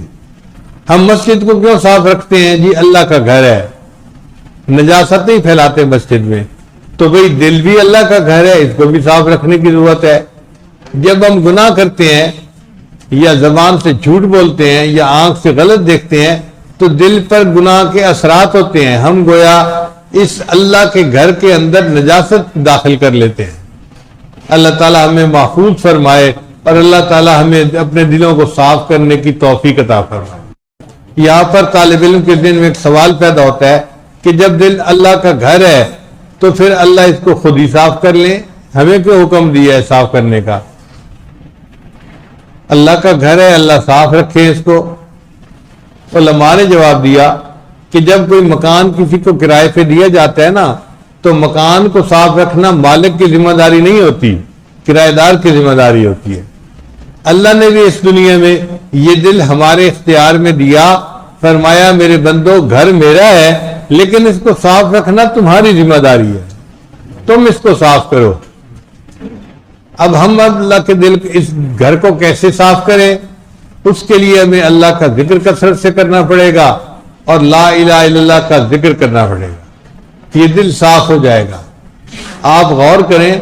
ہم مسجد کو کیوں صاف رکھتے ہیں؟ جی اللہ کا گھر ہے، نجاست نہیں پھیلاتے مسجد میں، تو بھئی دل بھی اللہ کا گھر ہے، اس کو بھی صاف رکھنے کی ضرورت ہے۔ جب ہم گناہ کرتے ہیں یا زبان سے جھوٹ بولتے ہیں یا آنکھ سے غلط دیکھتے ہیں تو دل پر گناہ کے اثرات ہوتے ہیں، ہم گویا اس اللہ کے گھر کے اندر نجاست داخل کر لیتے ہیں۔ اللہ تعالیٰ ہمیں محفوظ فرمائے اور اللہ تعالیٰ ہمیں اپنے دلوں کو صاف کرنے کی توفیق عطا فرمائے۔ یہاں پر طالب علم کے دل میں ایک سوال پیدا ہوتا ہے کہ جب دل اللہ کا گھر ہے تو پھر اللہ اس کو خود ہی صاف کر لیں، ہمیں کیوں حکم دیا ہے صاف کرنے کا؟ اللہ کا گھر ہے، اللہ صاف رکھے اس کو۔ علماء نے جواب دیا کہ جب کوئی مکان کسی کو کرائے پہ دیا جاتا ہے نا تو مکان کو صاف رکھنا مالک کی ذمہ داری نہیں ہوتی، کرایہ دار کی ذمہ داری ہوتی ہے۔ اللہ نے بھی اس دنیا میں یہ دل ہمارے اختیار میں دیا، فرمایا میرے بندو گھر میرا ہے لیکن اس کو صاف رکھنا تمہاری ذمہ داری ہے، تم اس کو صاف کرو۔ اب ہم اللہ کے دل اس گھر کو کیسے صاف کریں؟ اس کے لیے ہمیں اللہ کا ذکر کثرت سے کرنا پڑے گا اور لا الہ الا اللہ کا ذکر کرنا پڑے گا، یہ دل صاف ہو جائے گا۔ آپ غور کریں،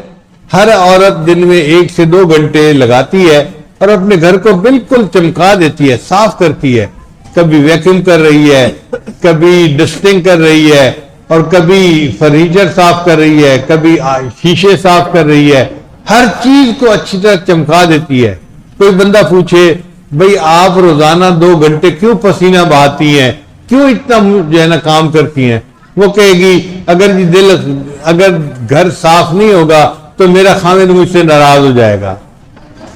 ہر عورت دن میں 1 سے 2 گھنٹے لگاتی ہے اور اپنے گھر کو بالکل چمکا دیتی ہے، صاف کرتی ہے، کبھی ویکیوم کر رہی ہے، کبھی ڈسٹنگ کر رہی ہے اور کبھی فرنیچر صاف کر رہی ہے، کبھی شیشے صاف کر رہی ہے، ہر چیز کو اچھی طرح چمکا دیتی ہے۔ کوئی بندہ پوچھے بھئی آپ روزانہ 2 گھنٹے کیوں پسینہ بہاتی ہیں، کیوں اتنا جو ہے نا کام کرتی ہیں؟ وہ کہے گی اگر گھر صاف نہیں ہوگا تو میرا خاوند مجھ سے ناراض ہو جائے گا۔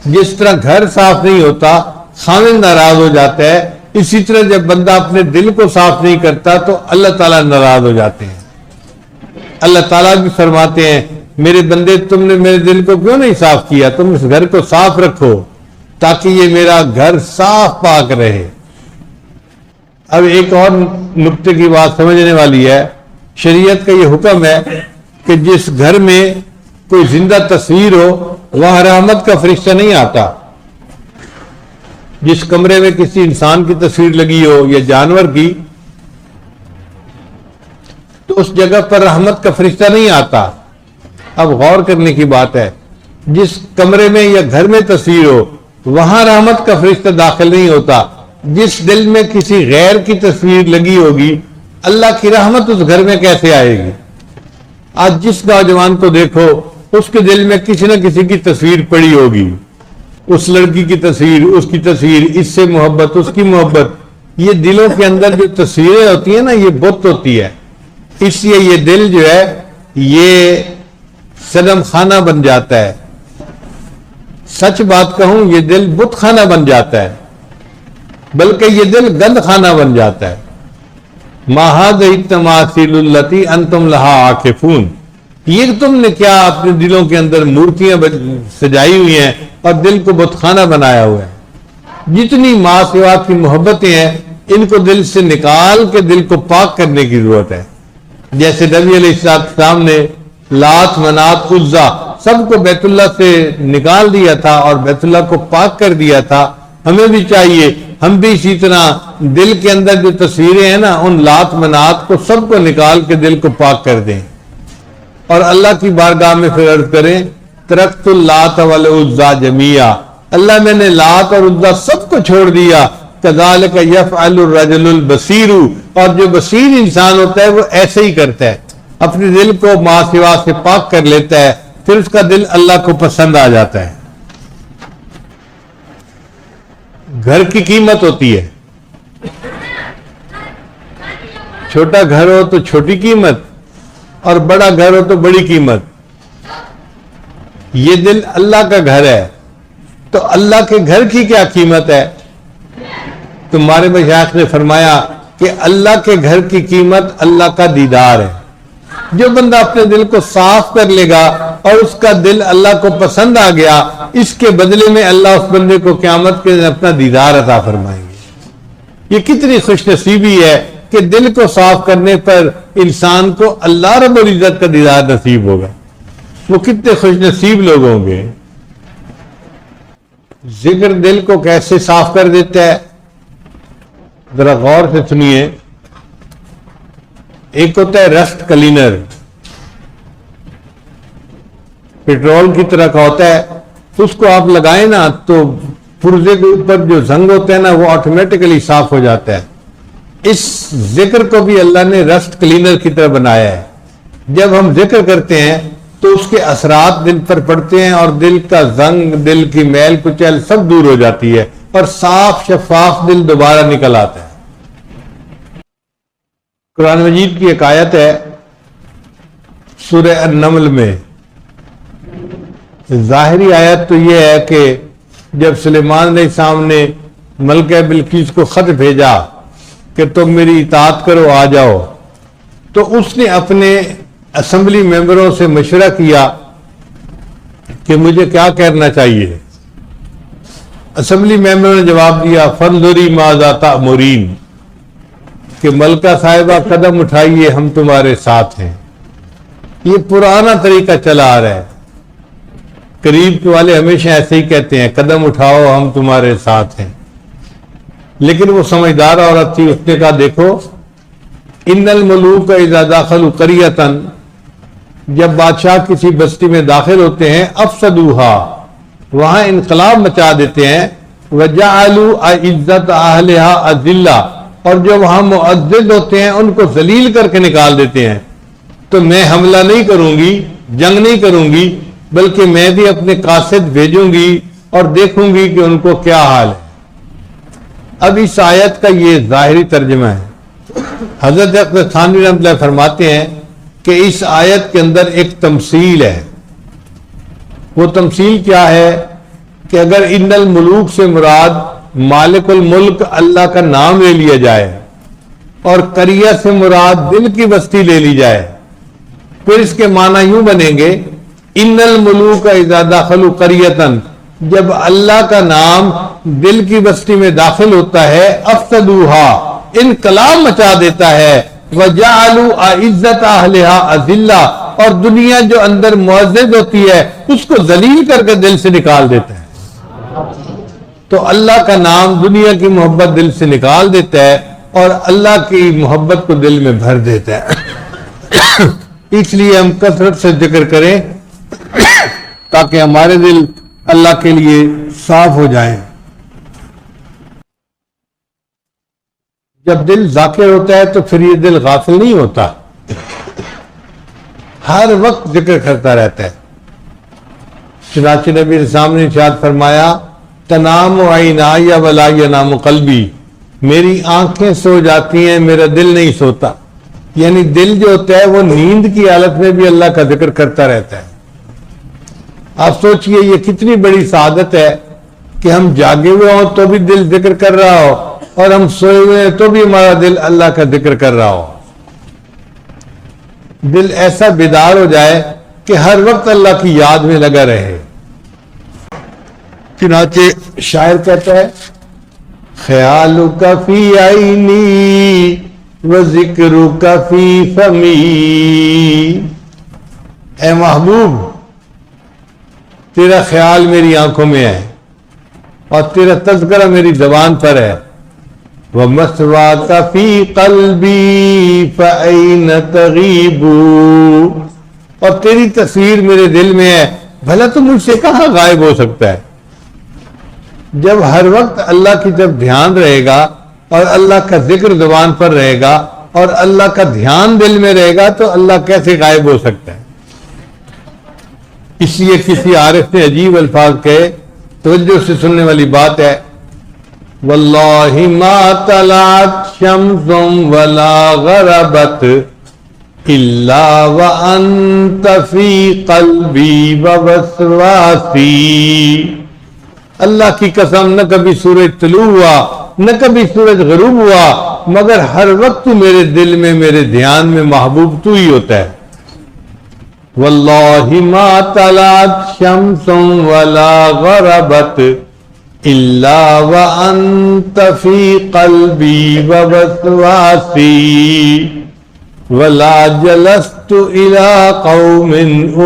جس طرح گھر صاف نہیں ہوتا خاوند ناراض ہو جاتا ہے، اسی طرح جب بندہ اپنے دل کو صاف نہیں کرتا تو اللہ تعالیٰ ناراض ہو جاتے ہیں۔ اللہ تعالیٰ بھی فرماتے ہیں میرے بندے تم نے میرے دل کو کیوں نہیں صاف کیا، تم اس گھر کو صاف رکھو تاکہ یہ میرا گھر صاف پاک رہے۔ اب ایک اور نقطے کی بات سمجھنے والی ہے، شریعت کا یہ حکم ہے کہ جس گھر میں کوئی زندہ تصویر ہو وہاں رحمت کا فرشتہ نہیں آتا۔ جس کمرے میں کسی انسان کی تصویر لگی ہو یا جانور کی تو اس جگہ پر رحمت کا فرشتہ نہیں آتا۔ اب غور کرنے کی بات ہے، جس کمرے میں یا گھر میں تصویر ہو وہاں رحمت کا فرشتہ داخل نہیں ہوتا۔ جس دل میں کسی غیر کی تصویر لگی ہوگی اللہ کی رحمت اس گھر میں کیسے آئے گی؟ آج جس نوجوان کو دیکھو اس کے دل میں کسی نہ کسی کی تصویر پڑی ہوگی، اس لڑکی کی تصویر، اس کی تصویر، اس سے محبت، اس کی محبت۔ یہ دلوں کے اندر جو تصویریں ہوتی ہیں نا یہ بت ہوتی ہے، اس لیے یہ دل جو ہے یہ صنم خانہ بن جاتا ہے۔ سچ بات کہوں یہ دل بت خانہ بن جاتا ہے، بلکہ یہ دل گند خانہ بن جاتا ہے۔ ما هذه التماثيل التي انتم لها عاكفون، یہ تم نے کیا اپنے دلوں کے اندر مورتیاں سجائی ہوئی ہیں اور دل کو بت خانہ بنایا ہوا ہے۔ جتنی ماں سوا کی محبتیں ہیں ان کو دل سے نکال کے دل کو پاک کرنے کی ضرورت ہے۔ جیسے نبی علیہ السلام نے لات، منات، عزا سب کو بیت اللہ سے نکال دیا تھا اور بیت اللہ کو پاک کر دیا تھا، ہمیں بھی چاہیے ہم بھی اسی طرح دل کے اندر جو تصویریں ہیں نا ان لات منات کو سب کو نکال کے دل کو پاک کر دیں اور اللہ کی بارگاہ میں پھر عرض کریں ترکت اللات والعزا جمیعا، اللہ میں نے لات اور عزا سب کو چھوڑ دیا۔ کذالک یفعل الرجل البصیر، اور جو بصیر انسان ہوتا ہے وہ ایسے ہی کرتا ہے، اپنے دل کو ماں سوا سے پاک کر لیتا ہے، پھر اس کا دل اللہ کو پسند آ جاتا ہے۔ گھر کی قیمت ہوتی ہے، چھوٹا گھر ہو تو چھوٹی قیمت اور بڑا گھر ہو تو بڑی قیمت۔ یہ دل اللہ کا گھر ہے تو اللہ کے گھر کی کیا قیمت ہے؟ تمہارے مشائخ نے فرمایا کہ اللہ کے گھر کی قیمت اللہ کا دیدار ہے۔ جو بندہ اپنے دل کو صاف کر لے گا اور اس کا دل اللہ کو پسند آ گیا، اس کے بدلے میں اللہ اس بندے کو قیامت کے دن اپنا دیدار عطا فرمائیں گے۔ یہ کتنی خوش نصیبی ہے کہ دل کو صاف کرنے پر انسان کو اللہ رب العزت کا دیدار نصیب ہوگا. وہ کتنے خوش نصیب لوگ ہوں گے. ذکر دل کو کیسے صاف کر دیتا ہے ذرا غور سے سنیے. ایک ہوتا ہے رسٹ کلینر، پیٹرول کی طرح کا ہوتا ہے، اس کو آپ لگائیں نا تو پرزے کے اوپر جو زنگ ہوتا ہے نا وہ آٹومیٹکلی صاف ہو جاتا ہے. اس ذکر کو بھی اللہ نے رسٹ کلینر کی طرح بنایا ہے. جب ہم ذکر کرتے ہیں تو اس کے اثرات دل پر پڑتے ہیں اور دل کا زنگ، دل کی میل کچیل سب دور ہو جاتی ہے اور صاف شفاف دل دوبارہ نکل آتا ہے. قرآن مجید کی ایک آیت ہے سورہ النمل میں. ظاہری آیت تو یہ ہے کہ جب سلیمان علیہ السلام نے ملکہ بلقیس کو خط بھیجا کہ تم میری اطاعت کرو آ جاؤ، تو اس نے اپنے اسمبلی ممبروں سے مشورہ کیا کہ مجھے کیا کرنا چاہیے. اسمبلی ممبروں نے جواب دیا فانظری ماذا تأمرین، کہ ملکہ صاحبہ قدم اٹھائیے ہم تمہارے ساتھ ہیں. یہ پرانا طریقہ چلا آ رہا ہے. قریب کے والے ہمیشہ ایسے ہی کہتے ہیں قدم اٹھاؤ ہم تمہارے ساتھ ہیں. لیکن وہ سمجھدار عورت تھی، اس نے کہا دیکھو ان الملوک اذا دخلوا قریۃ، جب بادشاہ کسی بستی میں داخل ہوتے ہیں افسدوها، وہاں انقلاب مچا دیتے ہیں، وجعلوا عزت اہلها اذلہ، اور جو وہاں معزز ہوتے ہیں ان کو ذلیل کر کے نکال دیتے ہیں. تو میں حملہ نہیں کروں گی، جنگ نہیں کروں گی، بلکہ میں بھی اپنے قاصد بھیجوں گی اور دیکھوں گی کہ ان کو کیا حال ہے. اب اس آیت کا یہ ظاہری ترجمہ ہے. حضرت اقدس تھانوی رحمۃ اللہ فرماتے ہیں کہ اس آیت کے اندر ایک تمثیل ہے. وہ تمثیل کیا ہے کہ اگر ان الملوک سے مراد مالک الملک اللہ کا نام لے لیا جائے اور قریہ سے مراد دل کی بستی لے لی جائے، پھر اس کے معنی یوں بنیں گے ان الملوک اذا دخلوا قریۃ، جب اللہ کا نام دل کی بستی میں داخل ہوتا ہے افسدوها، انقلاب مچا دیتا ہے، وجعلوا عزت اہلها اذلہ، اور دنیا جو اندر معزز ہوتی ہے اس کو ذلیل کر کے دل سے نکال دیتا ہے. تو اللہ کا نام دنیا کی محبت دل سے نکال دیتا ہے اور اللہ کی محبت کو دل میں بھر دیتا ہے. اس لیے ہم کثرت سے ذکر کریں تاکہ ہمارے دل اللہ کے لیے صاف ہو جائیں. جب دل ذاکر ہوتا ہے تو پھر یہ دل غافل نہیں ہوتا، ہر وقت ذکر کرتا رہتا ہے. چنانچہ نبی السلام نے ارشاد فرمایا تنام عینای ولا ینام قلبی، میری آنکھیں سو جاتی ہیں میرا دل نہیں سوتا. یعنی دل جو ہوتا ہے وہ نیند کی حالت میں بھی اللہ کا ذکر کرتا رہتا ہے. آپ سوچئے یہ کتنی بڑی سعادت ہے کہ ہم جاگے ہوئے ہوں تو بھی دل ذکر کر رہا ہو اور ہم سوئے ہوئے ہیں تو بھی ہمارا دل اللہ کا ذکر کر رہا ہو. دل ایسا بیدار ہو جائے کہ ہر وقت اللہ کی یاد میں لگا رہے. چنانچہ شاعر کہتا ہے خیالک فی عینی وذکرک فی فمی، اے محبوب تیرا خیال میری آنکھوں میں ہے اور تیرا تذکرہ میری زبان پر ہے. وَمَثْوَاكَ فِي قَلْبِي فَأَيْنَ تَغِيبُ، اور تیری تصویر میرے دل میں ہے، بھلا تو مجھ سے کہاں غائب ہو سکتا ہے. جب ہر وقت اللہ کی طرف دھیان رہے گا اور اللہ کا ذکر زبان پر رہے گا اور اللہ کا دھیان دل میں رہے گا تو اللہ کیسے غائب ہو سکتا ہے. اس لیے کسی عارف نے عجیب الفاظ کہے، توجہ سے سننے والی بات ہے، واللہ ما طلعت شمس ولا غربت الا وانت فی قلبی ووسواسی. اللہ کی قسم نہ کبھی سورج طلوع ہوا نہ کبھی سورج غروب ہوا، مگر ہر وقت تو میرے دل میں میرے دھیان میں محبوب تو ہی ہوتا ہے. واللہ ما طلعت شمس ولا غربت إلا وأنت في قلبي ووسواسي ولا جلست إلى قوم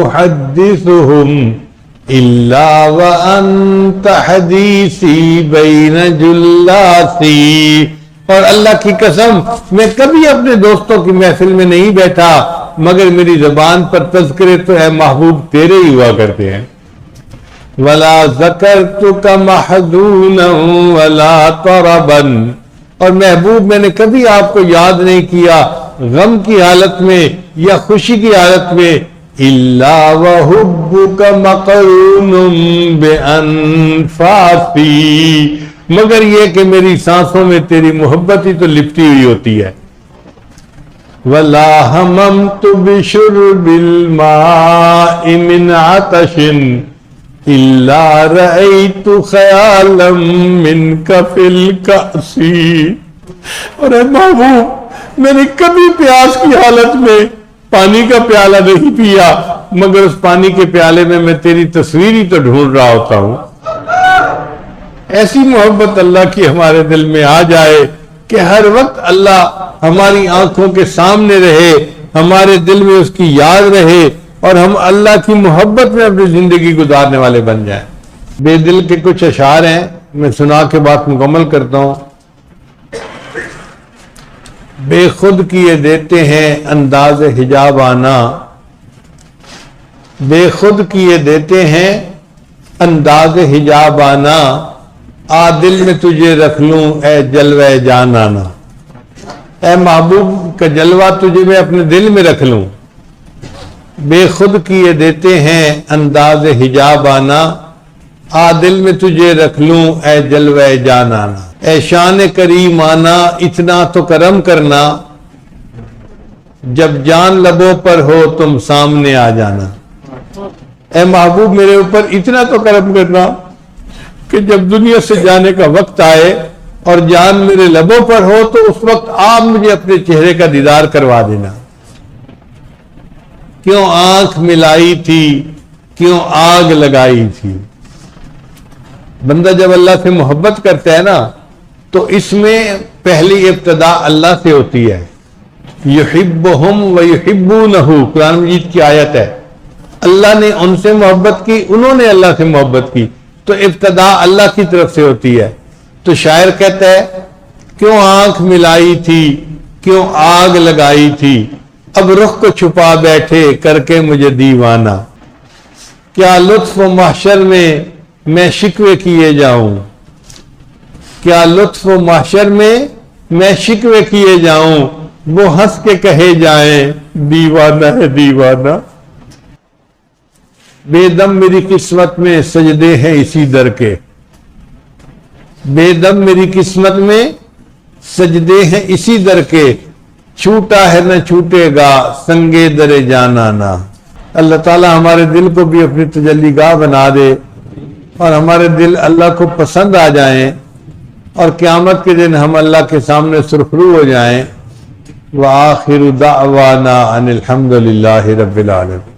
أحدثهم إلا وأنت حديثي بين جلاسي. اور اللہ کی قسم میں کبھی اپنے دوستوں کی محفل میں نہیں بیٹھا مگر میری زبان پر تذکرے تو اے محبوب تیرے ہی ہوا کرتے ہیں. ولا ذکرتک محزونا ولا طربا. اور محبوب میں نے کبھی آپ کو یاد نہیں کیا غم کی حالت میں یا خوشی کی حالت میں. الا وحبک مقرون بانفاسی. مگر یہ کہ میری سانسوں میں تیری محبت ہی تو لپٹی ہوئی ہوتی ہے. ولا ہممت بشرب الماء من عطش الا رأيت خیالا منک فی الکأس. اور اے محبوب میں نے کبھی پیاس کی حالت میں پانی کا پیالہ نہیں پیا مگر اس پانی کے پیالے میں تیری تصویر ہی تو ڈھونڈ رہا ہوتا ہوں. ایسی محبت اللہ کی ہمارے دل میں آ جائے کہ ہر وقت اللہ ہماری آنکھوں کے سامنے رہے, ہمارے دل میں اس کی یاد رہے اور ہم اللہ کی محبت میں اپنی زندگی گزارنے والے بن جائیں. بے دل کے کچھ اشعار ہیں, میں سنا کے بات مکمل کرتا ہوں. بے خود کیے دیتے ہیں انداز حجاب آنا, بے خود کیے دیتے ہیں انداز حجاب آنا, آ دل میں تجھے رکھ لوں اے جلوہ جان آنا. اے محبوب کا جلوہ تجھے میں اپنے دل میں رکھ لوں. بے خود کیے دیتے ہیں انداز حجاب آنا, آ دل میں تجھے رکھ لوں اے جلوہ جان آنا. اے شان کریم آنا اتنا تو کرم کرنا, جب جان لبوں پر ہو تم سامنے آ جانا. اے محبوب میرے اوپر اتنا تو کرم کرنا کہ جب دنیا سے جانے کا وقت آئے اور جان میرے لبوں پر ہو تو اس وقت آپ مجھے اپنے چہرے کا دیدار کروا دینا. کیوں آنکھ ملائی تھی, کیوں آگ لگائی تھی. بندہ جب اللہ سے محبت کرتا ہے نا تو اس میں پہلی ابتدا اللہ سے ہوتی ہے. یحبہم ویحبونہ, قرآن مجید کی آیت ہے. اللہ نے ان سے محبت کی, انہوں نے اللہ سے محبت کی, تو ابتدا اللہ کی طرف سے ہوتی ہے. تو شاعر کہتا ہے کیوں آنکھ ملائی تھی, کیوں آگ لگائی تھی, اب رخ کو چھپا بیٹھے کر کے مجھے دیوانہ. کیا لطف و محشر میں شکوے کیے جاؤں, کیا لطف و محشر میں شکوے کیے جاؤں, وہ ہنس کے کہے جائیں دیوانہ ہے دیوانہ. بے دم میری قسمت میں سجدے ہیں اسی در کے, بے دم میری قسمت میں سجدے ہیں اسی در کے, چھوٹا ہے نہ چھوٹے گا سنگے در جانانا. اللہ تعالی ہمارے دل کو بھی اپنی تجلی گاہ بنا دے اور ہمارے دل اللہ کو پسند آ جائیں اور قیامت کے دن ہم اللہ کے سامنے سرخرو ہو جائیں. وآخر دعوانا ان الحمد للہ رب العالمین.